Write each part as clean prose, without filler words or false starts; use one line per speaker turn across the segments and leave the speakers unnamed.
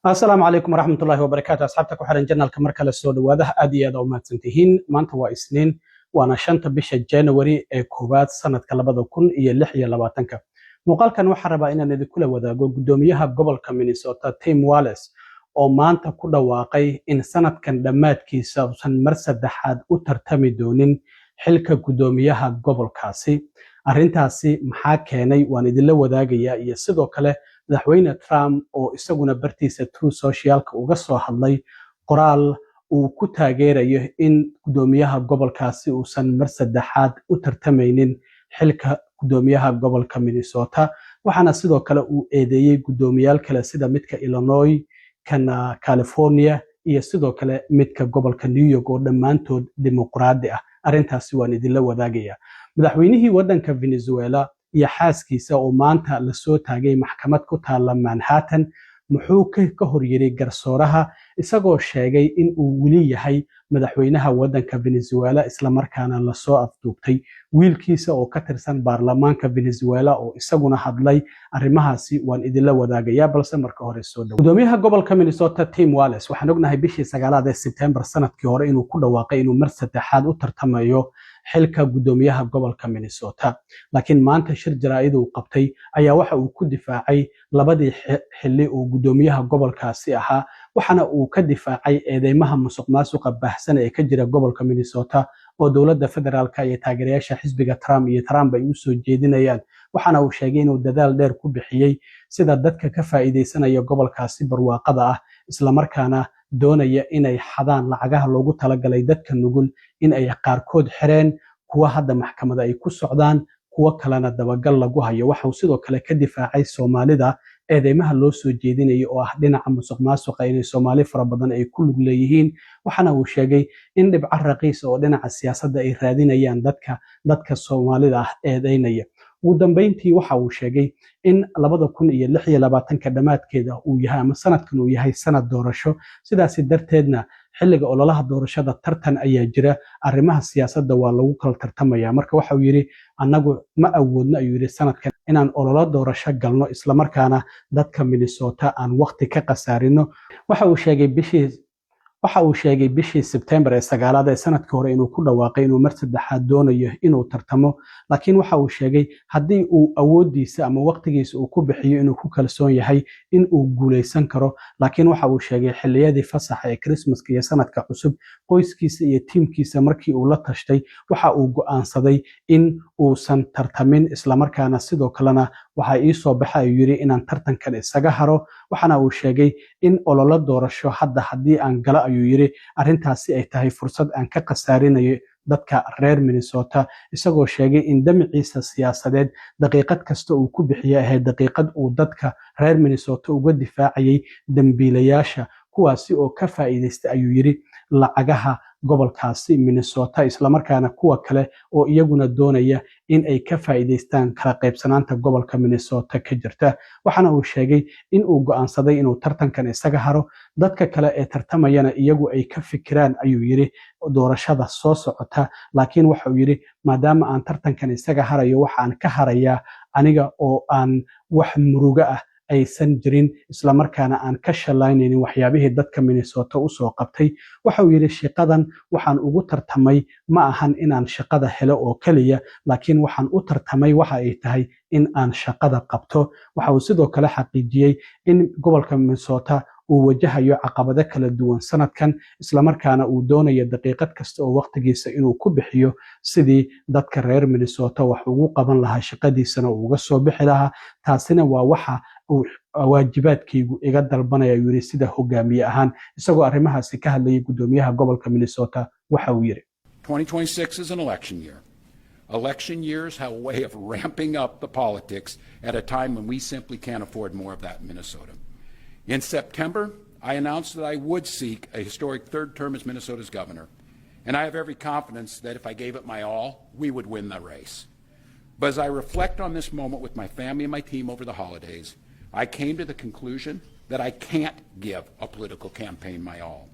asalaamu calaykum waraxmatullaahi wabarakaatu asxaabta ku xiran janalka mar kale soo dhawaadaha aad iyo aad u mahadsantihiin maanta waa isniin waana 5 bisha January ee koowaad sanadka 2026 muuqaalkan waxaan rabaa inaan idinkula wadaago gudoomiyaha gobolka Minnesota Tim Walz oo maanta ku dhawaaqay in sanadkan dhammaadkiisa uusan mar saddexaad u tartami doonin xilka gudoomiyaha gobolkaasi arrintaasi maxaa keenay waan idinla wadaagayaa iyo sidoo kale madaxweyne Trump oo isaguna bartiisa Truth Social-ka uga soo hadlay qoraal uu ku taageerayo in gudoomiyaha gobolkaasi uusan mar saddexaad u tartamaynin xilka gudoomiyaha gobolka Minnesota waxaana sidoo kale uu eedeeyay gudoomiyaal kale sida midka Illinois kana California iyo sidoo kale midka gobolka New York oo dhammaantood dimuqraadi ah arrintaasi waan idinla wadaagayaa madaxweynihii waddanka Venezuela iyo xaaskiisa oo maanta la soo taagay maxkamad ku taala Manhattan muxuu ka horyiray garsooraha isagoo sheegay in uu wili yahay madaxweynaha waddanka Venezuela isla markaana la soo afduubtay wiilkiisa oo ka tirsan baarlamaanka Venezuela oo isaguna hadlay arrimahaasi waan idinla wadaagayaa balse marka hore soo dhaw gudoomiyaha gobolka Minnesota Tim Walz waxaan ognahay bishii 9aad ee September sanadkii hore inuu ku dhawaaqay inuu mar saddexaad u tartamayo xilka gudoomiyaha gobolka Minnesota laakiin maanta shir jaraa'id uu qabtay ayaa waxa uu ku difaacay labadii xilli oo gudoomiyaha gobolkaasi ahaa waxaana uu ka difaacay eedeymaha musuqmaasuqa baahsan ee ka jira gobolka Minnesota oo dowladda federaalka iyo taageerayaasha xisbiga Trump ay u soo jeedinayaan waxaana uu sheegay inuu dadaal dheer ku bixiyay sida dadka ka faa'iideysanaya gobolkaasi barwaaqada ah isla markaana doonaya inay xadaan lacagaha loogu talagalay dadka nugul in ay qaarkood xireen kuwa hadda maxkamada ay ku socdaan kuwa kalena dabagal lagu hayo waxa uu sidoo kale ka difaacay Soomaalida eedeymaha loo soo jeedinayo oo ah dhinaca musuqmaasuqa inay Soomaali fara badan ay ku lug leeyihiin waxaana uu sheegay in dhibco raqiis oo dhinaca siyaasadda ay raadinayaan dadka Soomaalida ah eedeynaya ugu dambeyntii waxa uu sheegay in 2026 dhamaadkeeda uu yahay ama sanadkan uu yahay sanad doorasho sidaas darteedna xilliga ololaha doorashada tartan ayaa jira arrimaha siyaasadda waa lagu kala tartamaya marka waxa uu yiri anagu ma awoodno ayuu yiri sanadkan inaan ololo doorasho galno isla markaana dadka Minnesota aan waqti ka qasaarino waxa uu sheegay bishii September ee 9aad ee sanadkii hore inuu ku dhawaaqay inuu mar saddexaad doonayo inuu tartamo laakiin waxa uu sheegay haddii uu awoodiisa ama waqtigiisa uu ku bixiyo inuu ku kalsoon yahay in uu guuleysan karo laakiin waxa uu sheegay xilliyadii fasaxa ee Christmaska iyo sanadka cusub qoyskiisa iyo tiimkiisa markii uu la tashtay waxa uu go'aansaday in uusan tartamin isla markaana sidoo kalena waxa ii soo baxay ayuu yiri inaan tartankan isaga haro waxaana uu sheegay in ololo doorasho haddii aan gala ayuu yiri arrintaasi ay tahay fursad aan ka qasaarinayo dadka reer Minnesota isagoo sheegay in damiciisa siyaasadeed daqiiqad kasta uu ku bixiyay ahayd daqiiqad uu dadka reer Minnesota uga difaacayay dambiilayaasha kuwaasi oo ka faa'iideystay ayuu yiri lacagaha gobolkaasi Minnesota isla markaana kuwa kale oo iyaguna doonaya in ay ka faa'iideystaan kala qaybsanaanta gobolka Minnesota ka jirta waxaana uu sheegay in uu go'aansaday inuu tartankan isaga haro dadka kale ee tartamayana iyagu ay ka fikiraan ayuu yiri doorashada soo socota laakiin waxa uu yiri maadaama aan tartankan isaga harayo waxaan ka harayaa aniga oo aan wax muruga ah aysan jirin isla markaana aan ka shalaynaynin waxyaabihii dadka Minnesota u soo qabtay waxa uu yiri shaqadan waxaan ugu tartamay ma ahan inaan shaqada helo oo kaliya laakiin waxaan u tartamay waxa ay tahay in aan shaqada qabto waxa uu sidoo kale xaqiijiyay in gobolka Minnesota uu wajahayo caqabado kala duwan sanadkan isla markaana uu doonayo daqiiqad kasta oo waqtigiisa inuu ku bixiyo sidii dadka reer Minnesota wax ugu qaban lahaa shaqadiisana uga soo bixi lahaa taasina waa waxa uu waajibaadkaygu iga dalbanaya yiri sida hogaamiye ahaan isagoo arrimahaasi ka hadlayay gudoomiyaha gobolka Minnesota waxa uu yiri
2026 is an election year. Election years have a way of ramping up the politics at a time when we simply can't afford more of that in Minnesota. In September, I announced that I would seek a historic third term as Minnesota's governor, and I have every confidence that if I gave it my all, we would win the race. But as I reflect on this moment with my family and my team over the holidays, I came to the conclusion that I can't give a political campaign my all.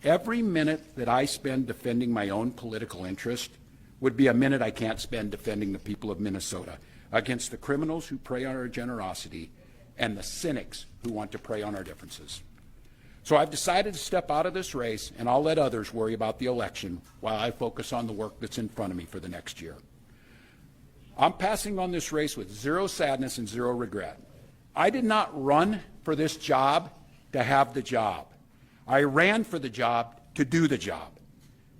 Every minute that I spend defending my own political interest would be a minute I can't spend defending the people of Minnesota against the criminals who prey on our generosity and the cynics who want to prey on our differences. So I've decided to step out of this race, and I'll let others worry about the election while I focus on the work that's in front of me for the next year. I'm passing on this race with zero sadness and zero regret. I did not run for this job to have the job. I ran for the job to do the job.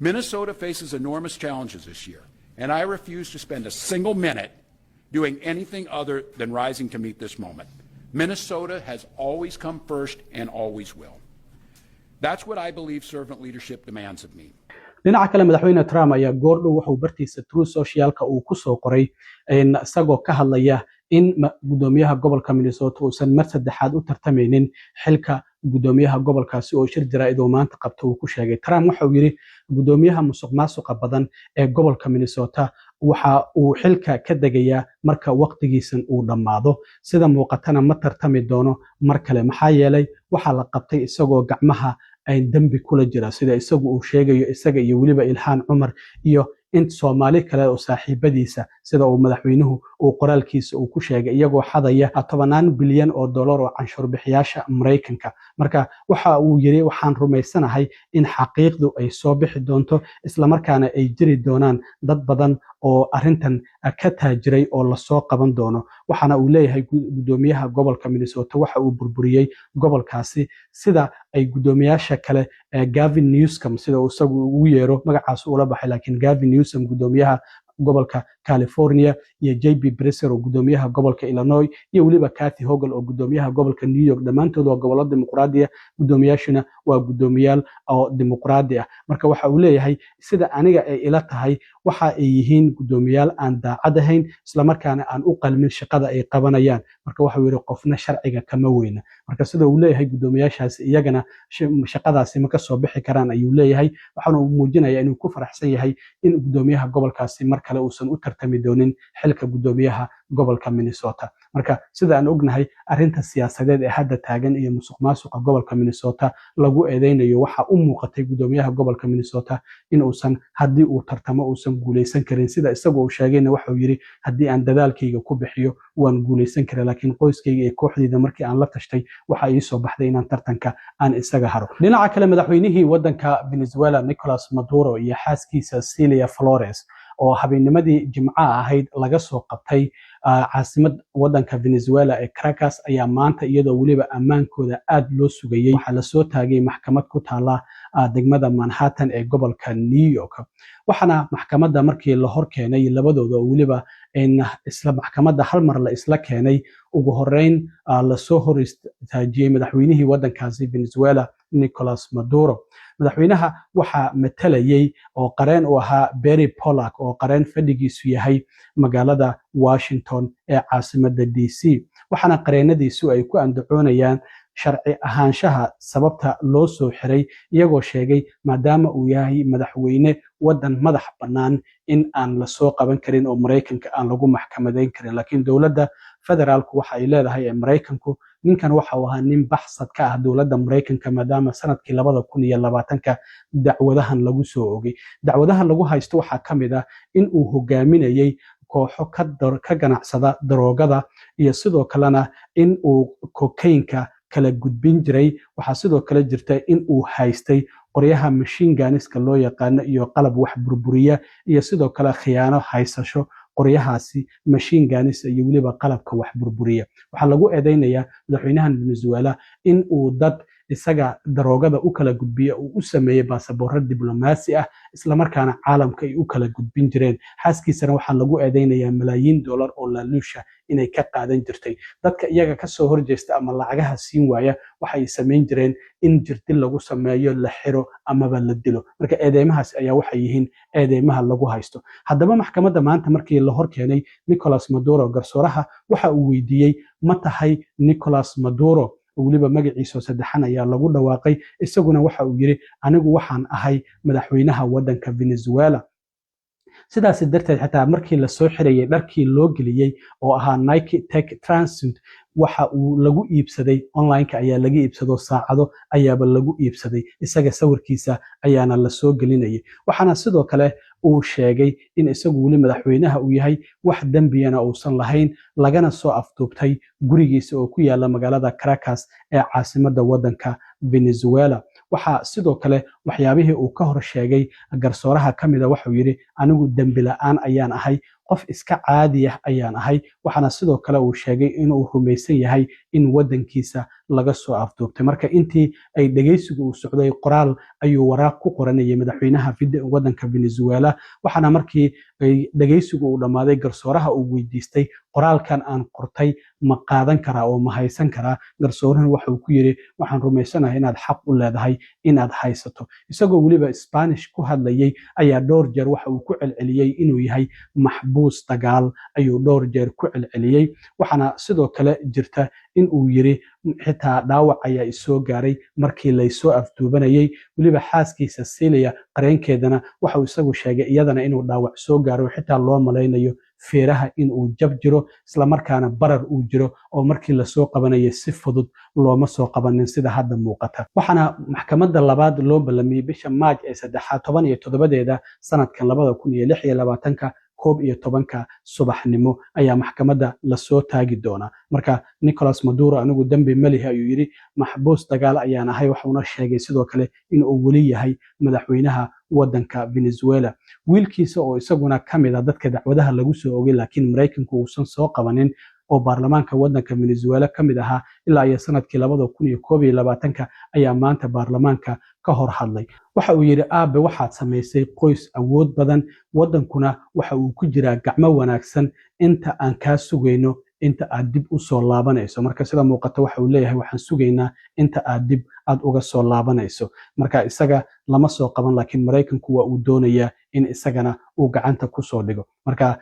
Minnesota faces enormous challenges this year, and I refuse to spend a single minute doing anything other than rising to meet this moment. Minnesota has always come first and always will. That's what I believe servant leadership demands of me.
dhinaca kale madaxweyne Trump ayaa goordhow wuxuu bartiisa Truth Socialka uu ku soo qoray isagoo ka hadlaya in gudoomiyaha gobolka Minnesota uusan mar saddexaad u tartamaynin xilka gudoomiyaha gobolkaasi oo shir jaraa'id oo maanta qabta uu ku sheegay. Trump waxa uu yiri gudoomiyaha musuqmaasuqa badan ee gobolka Minnesota waxa uu xilka ka degaya marka waqtigiisan uu dhamaado, sida muuqatana ma tartami doono mar kale maxaa yeelay waxa la qabtay isagoo gacmaha ay dambi kula jira, sida isagu uu sheegayo isaga iyo waliba Ilhaan Cumar iyo in Soomaali kale oo saaxiibadiisa sida uu madaxweynuhu uu qoraalkiisa uu ku sheegay iyagoo xadaya $10 bilyan oo canshuur bixiyaasha Mareykanka. Marka waxa uu yiri waxaan rumaysanahay in xaqiiqdu ay soo bixi doonto isla markaana ay jiri doonaan dad badan oo arintan ka taajiray oo la soo qaban doono. Waxaana uu leeyahay gudoomiyaha gobolka Minnesota waxa uu burburiyay gobolkaasi sida ay gudoomiyaasha kale Gavin Newsom sida uu isagu ugu yeero magacaas uu la baxay, laakiin Gavin Newsom gudoomiyaha gobolka California iyo JB Pritzker oo gudoomiyaha gobolka Illinois iyo waliba Kathy Hochul oo gudoomiyaha gobolka New York dhamaantood waa gobolada dimuqraadiga, gudoomiyaashuna waa gudoomiyaal oo dimuqraadi ah. Marka waxa uu leeyahay sida aniga ay ila tahay waxa ay yihiin gudoomiyaal aan daacad ahayn isla markaana aan u qalmin shaqada ay qabanayaan. Marka waxa uu yiri qofna sharciga kama weyna. Marka sida uu leeyahay gudoomiyaashaas iyagana shaqadaasi ma ka soo bixi karaan ayuu leeyahay. Waxaana uu muujinayaa inuu ku faraxsan yahay in gudoomiyaha gobolkaasi mar kale uusan u tartami doonin xilka gudoomiyaha gobolka Minnesota. Marka sida aan ognahay arinta siyaasadeed ee hadda taagan iyo musuqmaasuqa gobolka Minnesota lagu eedeynayo waxa u muuqatay gudoomiyaha gobolka Minnesota in uusan haddii uu tartamo uusan guuleysan karin, sida isagu uu sheegayna waxa uu yiri haddii aan dadaalkayga ku bixiyo waan guuleysan karaa, laakiin qoyskayga iyo kooxdayda markii aan la tashtay waxa ii soo baxday inaan tartanka aan isaga haro. Dhinaca kale madaxweynihii wadanka Venezuela Nicolas Maduro iyo xaaskiisa Celia Flores oo habeennimadii Jimcaha ahayd laga soo qabtay caasimad wadanka Venezuela ee Caracas ayaa maanta iyadoo waliba ammaankooda aad loo sugayay waxa la soo taagay maxkamad ku taala degmada Manhattan ee gobolka New York. waxaana maxkamadda markii la hor keenay labadooda waliba in isla maxkamadda hal mar la isla keenay ugu horeyn la soo hor istaajiyay madaxweynihii wadankaasi Venezuela Nicolas Maduro. madaxweynaha waxa matalayay oo qareen u ahaa Barry Pollack oo qareen fadhigiisu yahay magaalada Washington ee caasimadda DC. waxaana qareenadiisu ay ku andacoonayaan sharci ahaanshaha sababta loo soo xiray iyagoo sheegay maadaama uu yahay madaxweyne wadan madax bannaan in aan la soo qaban karin oo Mareykanka aan lagu maxkamadeyn karin, laakiin dowladda federaalku waxa ay leedahay ee Mareykanku ninkan waxa uu ahaa nin baxsad ka ah dowladda Mareykanka maadaama sanadkii 2020 dacwadahan lagu soo oogay. dacwadahan lagu haysto waxa kamid ah in uu hogaaminayay kooxo ka ganacsada daroogada iyo sidoo kalena in uu cocaine-ka kala gudbin jiray. waxaa sidoo kale jirta in uu haystay qoryaha machine gun-iska loo yaqaan iyo qalab wax burburiya iyo sidoo kale khiyaano haysasho qoryahaasi machine gun-is iyo waliba qalabka wax burburiya. waxaa lagu eedeynayaa madaxweynahan Venezuela in uu dad isaga daroogada u kala gudbiya uu u sameeyay baasaboorro diblomaasi ah isla markaana caalamka ay u kala gudbin jireen. xaaskiisana waxaa lagu eedeynayaa malaayiin dollar oo laaluusha inay ka qaadan jirtay. dadka iyaga ka soo horjeesta ama lacagaha siin waaya waxay sameyn jireen in jirdil lagu sameeyo, la xiro amaba la dilo. marka eedeymahaas ayaa waxay yihiin eedeymaha lagu haysto. haddaba maxkamadda maanta markii la hor keenay Nicolas Maduro garsooraha waxa uu weydiiyey ma tahay Nicolas Maduro waliba magaciisa saddexan ayaa lagu dhawaaqay. isaguna waxa uu yiri anigu waxaan ahay madaxweynaha wadanka Venezuela. sidaas darteed xitaa markii la soo xirayay dharkii loo geliyay oo ahaa Nike Tech Transsuit waxa uu lagu iibsaday online-ka ayaa laga iibsado saacado ayaaba lagu iibsaday isaga sawirkiisa ayaana la soo gelinayay. waxaana sidoo kale uu sheegay in isagu weli madaxweynaha uu yahay wax dembiyana uusan lahayn lagana soo afduubtay gurigiisa oo ku yaala magaalada Caracas ee caasimadda waddanka Venezuela. waxaa sidoo kale waxyaabihii uu ka hor sheegay garsooraha ka mida wuxuu yidhi anigu dembi la'aan ayaan ahay qof iska caadi ah ayaan ahay waxaana sidoo kale uu sheegay inuu rumaysan yahay in waddankiisa laga soo afduubtay marka intii ay dhegeysigu uu socday qoraal ayuu waraaq ku qoranayay madaxweynaha waddanka Venezuela waxaana markii ay dhegeysigu uu dhammaaday garsooraha uu weydiistay qoraalkan aan qortay ma qaadan karaa oo ma haysan karaa garsooruhu wuxuu ku yiri waxaan rumaysanahay inaad xaq u leedahay inaad haysato isagoo waliba Spanish ku hadlayay ayaa dhowr jeer waxa uu ku celceliyay inuu yahay maxbuus dagaal ayuu dhowr jeer ku celceliyay waxaana sidoo kale jirta in uu yiri xitaa dhaawac ayaa isoo gaaray markii la soo afduubanayay waliba xaaskiisa Celia qareenkeedana waxa uu isagu sheegay iyadana inuu dhaawac soo gaaro xitaa loo malaynayo feeraha in uu jab jiro isla markaana barar uu jiro oo markii la soo qabanayay si fudud looma soo qabanin sida hadda muuqata waxaana maxkamadda labaad loo ballamiyay bisha Maaj ee 17 sanadkan 2026 11 subaxnimo ayaa maxkamadda la soo taagi doona marka Nicolas Maduro anigu dambi malihi ayuu yiri maxbuus dagaal ayaan ahay waxuna sheegay sidoo kale in uu wali yahay madaxweynaha waddanka Venezuela wiilkiisa oo isaguna kamid ah dadka dacwadaha lagu soo oogay laakiin Mareykanku uusan soo qabanin oo baarlamaanka waddanka Venezuela kamid ahaa ilaa iyo sanadkii 2021 ayaa maanta baarlamaanka ka hor hadlay waxa uu yiri aabe waxaad sameysay qoys awood badan waddankuna waxa uu ku jiraa gacmo wanaagsan inta aan ka sugayno inta aad dib u soo laabanayso marka sida muuqata waxa uu leeyahay waxaan sugaynaa inta aad uga soo laabanayso marka isaga lama soo qaban laakiin Mareykanku waa uu doonayaa in isagana uu gacanta ku soo dhigo marka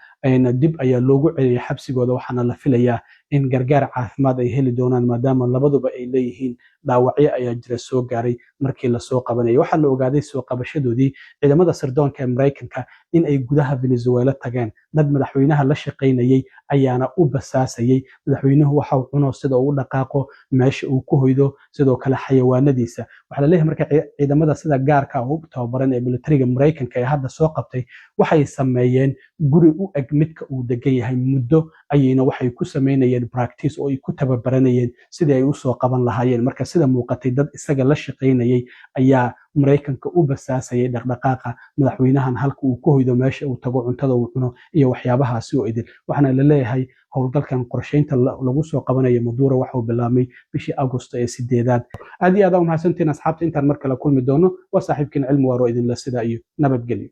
dib ayaa loogu celiyay xabsigooda waxaana la filayaa in gargaar caafimaad ay heli doonaan maadaama labaduba ay leeyihiin dhaawacyo ayaa jira soo gaaray markii la soo qabanayay waxaa la ogaaday soo qabashadoodii ciidamada sirdoonka ee Mareykanka in ay gudaha Venezuela tageen dad madaxweynaha la shaqeynayay ayaana u basaasayay madaxweynuhu waxa uu cuno sida uu dhaqaaqo meesha uu ku hoydo sidoo kale xayawaanadiisa waxa la leeyahay marka ciidamada sida gaarka ah u tababaran ee militariga Mareykanka ee hadda soo qabtay waxay sameeyeen guri u eg midka uu degan yahay muddo ayayna waxay ku sameynayeen practice oo ay ku tababaranayeen sidii ay u soo qaban lahaayeen marka sida muuqatay dad isaga la shaqeynayay ayaa Mareykanka u basaasayay dhaqdhaqaaqa madaxweynahan halka uu ku hoydo meesha uu tago cuntada uu cuno iyo waxyaabahaasi oo idin waxaana la leeyahay howlgalkan qorsheynta lagu soo qabanayo Maduro waxa uu bilaabmay bishii Agosto ee 8 aad iyo aad u mahadsantiin asxaabta intaan mar kale kulmi doono waa saaxiibkiin cilmi waaro idin la sida iyo nabadgelyo